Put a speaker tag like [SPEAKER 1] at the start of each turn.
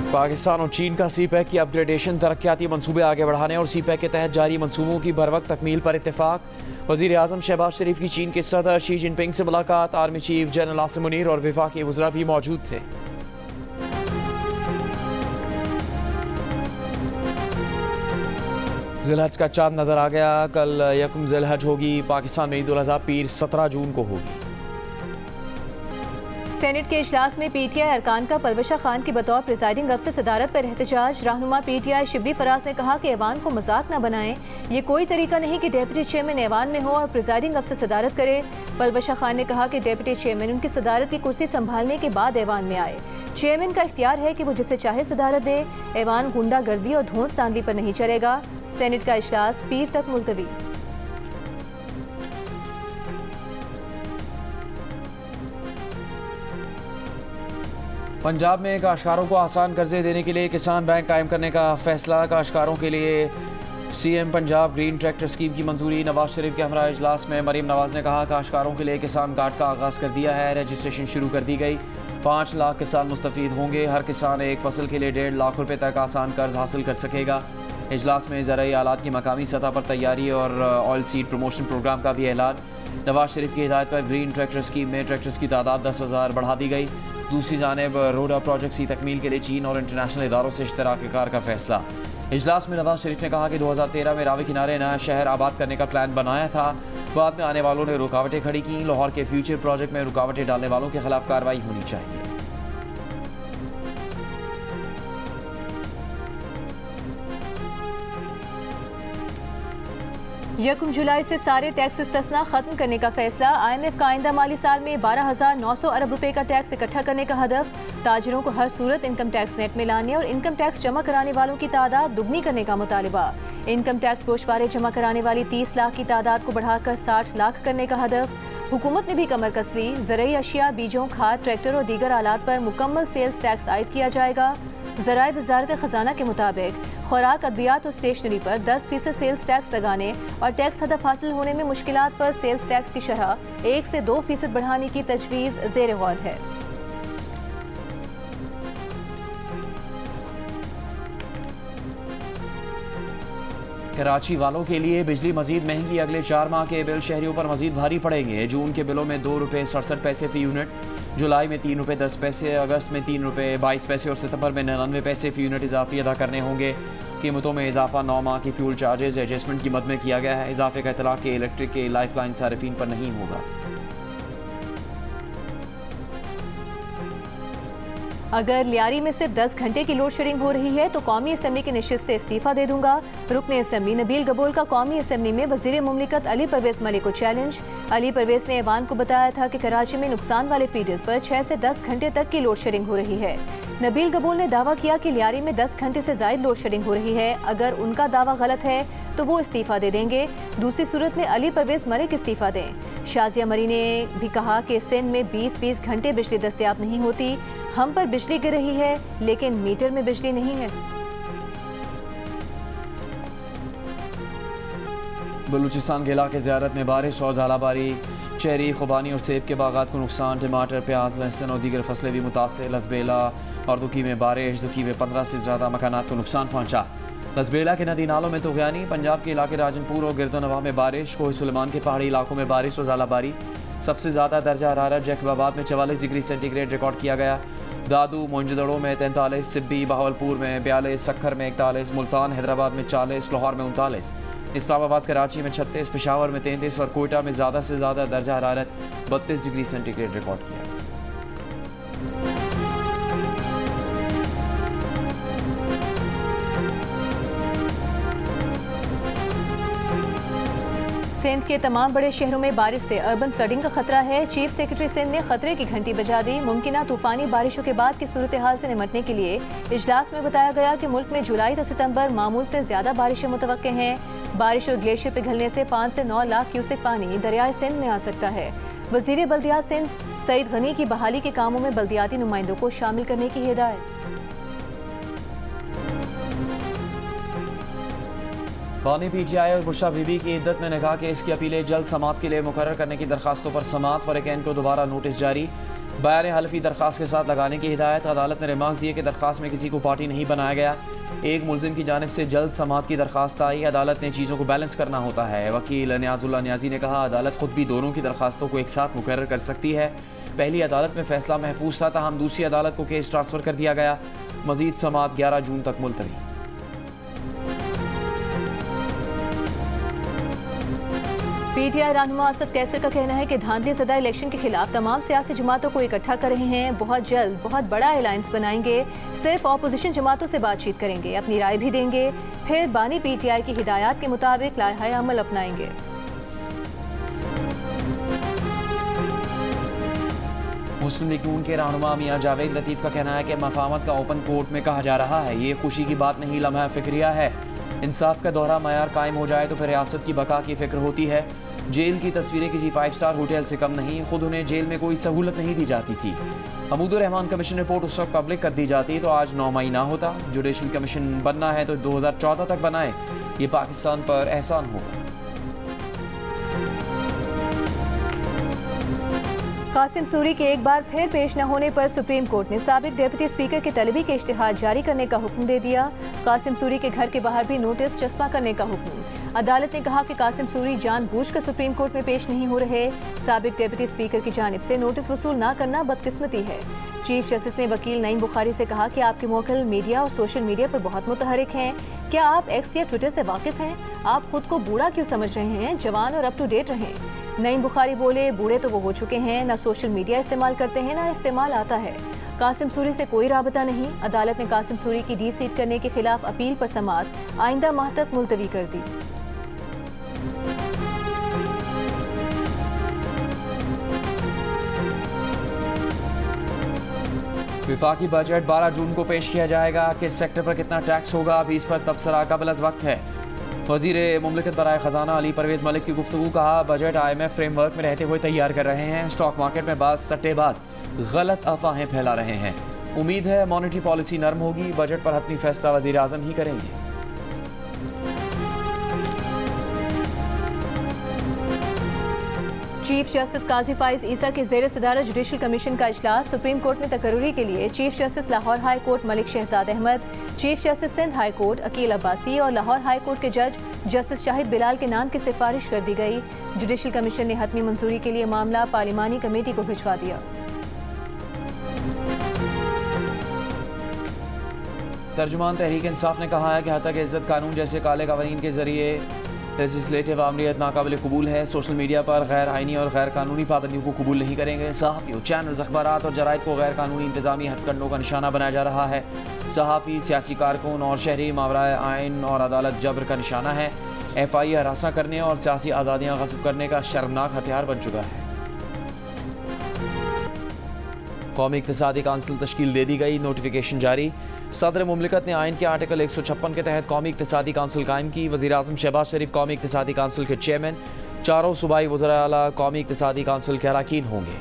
[SPEAKER 1] पाकिस्तान और चीन का सी पैक की अपग्रेडेशन तरक्याती मनसूबे आगे बढ़ाने और सी पैक के तहत जारी मनसूबों की बर वक्त तकमील पर इत्तेफाक। वज़ीर आज़म शहबाज शरीफ की चीन के सदर शी जिनपिंग से मुलाकात। Army chief general Asim Munir और वफाकी वज़रा भी मौजूद थे। ज़िलहज का चांद नजर आ गया। कल यकम ज़िलहज होगी। पाकिस्तान में ईद उल अज़हा पीर 17 जून को होगी।
[SPEAKER 2] सेनेट के इजलास में पीटीआई अरकान का परवशा खान की बतौर प्रिजाइडिंग अफसर सदारत पर एहतजाज। रहनुमा पीटीआई शिबली फराज ने कहा कि ऐवान को मजाक न बनाएं। ये कोई तरीका नहीं कि डेप्यूटी चेयरमैन ऐवान में हो और प्रिजाइडिंग अफसर सदारत करे। परवशा खान ने कहा कि डेप्यूटी चेयरमैन उनकी सदारत की कुर्सी संभालने के बाद ऐवान में आए। चेयरमैन का इख्तियार है कि वो जिसे चाहे सदारत दे। ऐवान गुंडागर्दी और धौंस धांधली पर नहीं चलेगा। सेनेट का इजलास पीर तक मुलतवी।
[SPEAKER 1] पंजाब में काश्तकारों को आसान कर्जे देने के लिए किसान बैंक कायम करने का फैसला। काश्तकारों के लिए CM Punjab green tractor scheme की मंजूरी। नवाज शरीफ के हमरा इजलास में मरीम नवाज ने कहा काश्तकारों के लिए किसान कार्ड का आगाज़ कर दिया है। रजिस्ट्रेशन शुरू कर दी गई। 5 लाख किसान मुस्तफ़ीद होंगे। हर किसान एक फसल के लिए 1.5 लाख रुपए तक आसान कर्ज हासिल कर सकेगा। इजलास में ज़राई आलात की मकामी सतह पर तैयारी और ऑयल सीड प्रमोशन प्रोग्राम का भी ऐलान। नवाज शरीफ की हिदायत पर ग्रीन ट्रैक्टर स्कीम में ट्रैक्टर्स की तादाद 10,000 बढ़ा दी गई। दूसरी जानिब रोडा प्रोजेक्ट की तकमील के लिए चीन और इंटरनेशनल इदारों से इश्तराक कार का फैसला। इजलास में नवाज शरीफ ने कहा कि 2013 में रावी किनारे नया शहर आबाद करने का प्लान बनाया था। बाद में आने वालों ने रुकावटें खड़ी की। लाहौर के फ्यूचर प्रोजेक्ट में रुकावटें डालने वालों के खिलाफ कार्रवाई होनी चाहिए।
[SPEAKER 2] यकम जुलाई से सारे टैक्स इस्तिस्ना खत्म करने का फैसला। IMF का आइंदा माली साल में 12,900 अरब रुपए का टैक्स इकट्ठा करने का हदफ। ताजिरों को हर सूरत इनकम टैक्स नेट में लाने और इनकम टैक्स जमा कराने वालों की तादाद दुगनी करने का मुतालिबा। इनकम टैक्स गोशवारे जमा कराने वाली 30 लाख की तादाद को बढ़ाकर 60 लाख करने का हदफ। हुकूमत ने भी कमर कस ली। ज़रूरी अशिया, बीजों, खाद, ट्रैक्टर और दीगर आलात पर मुकम्मल सेल्स टैक्स आयद किया जाएगा। ज़राए वज़ारत ख़जाना के मुताबिक खुराक, अद्वियात और स्टेशनरी पर 10% सेल्स टैक्स लगाने और टैक्स हदफ हासिल होने में मुश्किलात पर सेल्स टैक्स की शरह 1 से 2% बढ़ाने की तजवीज़ ज़ेर गौर है।
[SPEAKER 1] कराची वालों के लिए बिजली मजीद महंगी। अगले 4 माह के बिल शहरियों पर मजीद भारी पड़ेंगे। जून के बिलों में 2 रुपये 67 पैसे फ़ी यूनिट, जुलाई में 3 रुपये 10 पैसे, अगस्त में 3 रुपये 22 पैसे और सितंबर में 99 पैसे फ़ी यूनिट इजाफी अदा करने होंगे। कीमतों में इजाफा 9 माह की फ्यूल चार्जेस एडजस्टमेंट की मद में किया गया है। इजाफे का इतलाक़ के इलेक्ट्रिक के लाइफ लाइन सारिफीन पर नहीं होगा।
[SPEAKER 2] अगर लियारी में सिर्फ 10 घंटे की लोड शेडिंग हो रही है तो कौमी असम्बली की नशिस्त से इस्तीफा दे दूंगा। रुकने असम्बली नबील गबोल का कौमी असम्बली में वज़ीर मुमलिकत अली परवेज़ मलिक को चैलेंज। अली परवेज़ ने ऐवान को बताया था कि कराची में नुकसान वाले फीडर्स पर 6 से 10 घंटे तक की लोड शेडिंग हो रही है। नबील गबोल ने दावा किया कि लियारी में 10 घंटे से ज़ायद लोड शेडिंग हो रही है। अगर उनका दावा गलत है तो वो इस्तीफा दे देंगे। दूसरी सूरत में अली परवेज़ मलिक इस्तीफा दें। शाजिया मरी ने भी कहा कि सिंध में 20-20 घंटे बिजली दस्तयाब नहीं होती। हम पर बिजली गिर रही है लेकिन मीटर में बिजली नहीं है।
[SPEAKER 1] बलूचिस्तान के इलाके ज़ियारत में बारिश और ज़ालाबारी। चेरी, खुबानी और सेब के बागात को नुकसान। टमाटर, प्याज, लहसुन और दीगर फसलें भी मुतासिर। लसबेला और दुकी में बारिश। दुकी में 15 से ज़्यादा मकानात को नुकसान पहुँचा। लसबेला के नदी नालों में तुग़यानी। पंजाब के इलाके राजनपुर और गिरदोनवा में बारिश। कोह सुलेमान के पहाड़ी इलाकों में बारिश और ज़ालाबारी। सबसे ज़्यादा दर्जा हरारत जैकबाबाद में 44 डिग्री सेंटीग्रेड रिकॉर्ड किया गया। दादू, मोइंजोदड़ो में 43, सिब्बी, बहावलपुर में 42, सक्खर में 41, मुल्तान हैदराबाद में 40, लाहौर में 39, इस्लामाबाद कराची में 36, पेशावर में 33 और कोयटा में ज़्यादा से ज़्यादा दर्जा हरारत 32 डिग्री सेंटीग्रेड रिकॉर्ड किया।
[SPEAKER 2] सिंध के तमाम बड़े शहरों में बारिश से अर्बन फ्लडिंग का खतरा है। चीफ सेक्रेटरी सिंध ने खतरे की घंटी बजा दी। मुमकिन तूफानी बारिशों के बाद की सूरत हाल से निमटने के लिए इजलास में बताया गया कि मुल्क में जुलाई से सितंबर मामूल से ज्यादा बारिशें मुतवक्के हैं। बारिश और ग्लेशियर पिघलने से 5 से 9 लाख क्यूसेक पानी दरियाए सिंध में आ सकता है। वजीर बल्दियात सिंध सईद गनी की बहाली के कामों में बल्दियाती नुमाइंदों को शामिल करने की हिदायत।
[SPEAKER 1] बानी पीटीआई और बुशरा बीबी की इद्दत में निकाह केस की अपीलें जल्द समाअत के लिए मुकर्रर करने की दरखास्तों पर समाअत। फरीकैन को दोबारा नोटिस जारी। बयान हलफी दरख्वास्त के साथ लगाने की हिदायत। अदालत ने रिमार्क्स दिए कि दरख्वास्त में किसी को पार्टी नहीं बनाया गया। एक मुलजिम की जानिब से जल्द समाअत की दरख्वास्त आई। अदालत ने चीज़ों को बैलेंस करना होता है। वकील नियाजुल्लाह नियाजी ने कहा अदालत खुद भी दोनों की दरख्वास्तों को एक साथ मुकर्रर कर सकती है। पहली अदालत में फैसला महफूज था, तहम दूसरी अदालत को केस ट्रांसफ़र कर दिया गया। मजीद समाअत 11 जून तक मुलतवी।
[SPEAKER 2] पीटीआई रहनुमा असद कैसर का कहना है कि धांधली ज़दा इलेक्शन के खिलाफ तमाम सियासी जमातों को इकट्ठा कर रहे हैं। बहुत जल्द बहुत बड़ा अलायंस बनाएंगे। सिर्फ अपोजिशन जमातों से बातचीत करेंगे, अपनी राय भी देंगे, फिर बानी पीटीआई की हिदायत के मुताबिक लाहे अमल अपनाएंगे।
[SPEAKER 1] मुस्लिम लीग नून के रहनुमा मियां जावेद लतीफ़ का कहना है कि मफाहमत का ओपन कोर्ट में कहा जा रहा है। ये खुशी की बात नहीं, लम्हा फिक्रिया है। इंसाफ का दोहरा मयार कायम हो जाए तो फिर रियासत की बका की फिक्र होती है। जेल की तस्वीरें किसी 5 स्टार होटल से कम नहीं। खुद उन्हें जेल में कोई सहूलत नहीं दी जाती थी। हमूदुर रहमान कमीशन रिपोर्ट उस वक्त पब्लिक कर दी जाती तो आज 9 मई ना होता। जुडिशल कमीशन बनना है तो 2014 तक बनाए। ये पाकिस्तान पर एहसान होगा।
[SPEAKER 2] कासिम सूरी के एक बार फिर पेश न होने पर सुप्रीम कोर्ट ने साबिक डिप्टी स्पीकर की तलबी के इश्तिहार जारी करने का हुक्म दे दिया। कासिम सूरी के घर के बाहर भी नोटिस चस्पा करने का हुक्म। अदालत ने कहा कि कासिम सूरी जानबूझकर सुप्रीम कोर्ट में पेश नहीं हो रहे। साबिक डिप्टी स्पीकर की जानिब से नोटिस वसूल न करना बदकिस्मती है। चीफ जस्टिस ने वकील नईम बुखारी से कहा कि आपके मोवक्किल मीडिया और सोशल मीडिया पर बहुत मुतहरिक हैं। क्या आप एक्स या ट्विटर से वाकिफ हैं? आप खुद को बूढ़ा क्यों समझ रहे हैं? जवान और अप टू डेट रहें। नईम बुखारी बोले बूढ़े तो वो हो चुके हैं, ना सोशल मीडिया इस्तेमाल करते हैं, ना इस्तेमाल आता है। कासिम सूरी से कोई राबता नहीं। अदालत ने कासिम सूरी की डी सीट करने के खिलाफ अपील पर समाअत आइंदा माह तक मुलतवी कर दी।
[SPEAKER 1] विफाकी बजट 12 जून को पेश किया जाएगा। किस सेक्टर पर कितना टैक्स होगा अभी इस पर तबसरा कबल अज़ वक्त है। वज़ीर मुमलिकत बराए ख़जाना अली परवेज़ मलिक की गुफ्तगू। कहा बजट IMF फ्रेमवर्क में रहते हुए तैयार कर रहे हैं। स्टॉक मार्केट में बाज़ सट्टेबाज गलत अफवाहें फैला रहे हैं। उम्मीद है मॉनेटरी पॉलिसी नरम होगी। बजट पर हतमी फैसला वज़ीर आज़म ही करेंगे।
[SPEAKER 2] चीफ जस्टिस काजी फाइज ईसा के ज़ेर सदारत जुडिशल कमीशन का इजलास। सुप्रीम कोर्ट में तकर्रुरी के लिए chief justice Lahore high court Malik Shahzad Ahmad, chief justice Sindh high court Aqeel Abbasi और लाहौर हाई कोर्ट के जज जस्टिस शाहिद बिलाल के नाम की सिफारिश कर दी गई। जुडिशल कमीशन ने हतमी मंजूरी के लिए मामला पार्लिमानी कमेटी को भिजवा दिया।
[SPEAKER 1] तर्जुमान तहरीक इंसाफ ने कहा है कि हत्या के इज्जत कानून जैसे काले कवानीन के जरिए लेजिस्लेटिव आमरीत नाकाबिल कबूल है। सोशल मीडिया पर गैर आइनी और गैर कानूनी पाबंदियों को कबूल नहीं करेंगे। सहाफ़ियों, चैनल्स, अखबारात और जराइद को गैर कानूनी इंतजामी हथकंडों का निशाना बनाया जा रहा है। सहाफ़ी, सियासी कारकुन और शहरी मावराए आइन और अदालत जबर का निशाना है। FI हरासा करने और सियासी आज़ादियाँ गस्ब करने का शर्मनाक हथियार बन चुका है। कौमी इक़्तिसादी काउंसिल तश्कील दे दी गई। नोटिफिकेशन जारी। सदर मुमलिकत ने आइन के आर्टिकल 156 के तहत कौमी इक़्तिसादी काउंसिल कायम की। वज़ीर आज़म शहबाज शरीफ कौमी इक़्तिसादी काउंसिल के चेयरमैन। चारों सूबाई वज़राए आला कौमी इक़्तिसादी काउंसिल के अरकान होंगे।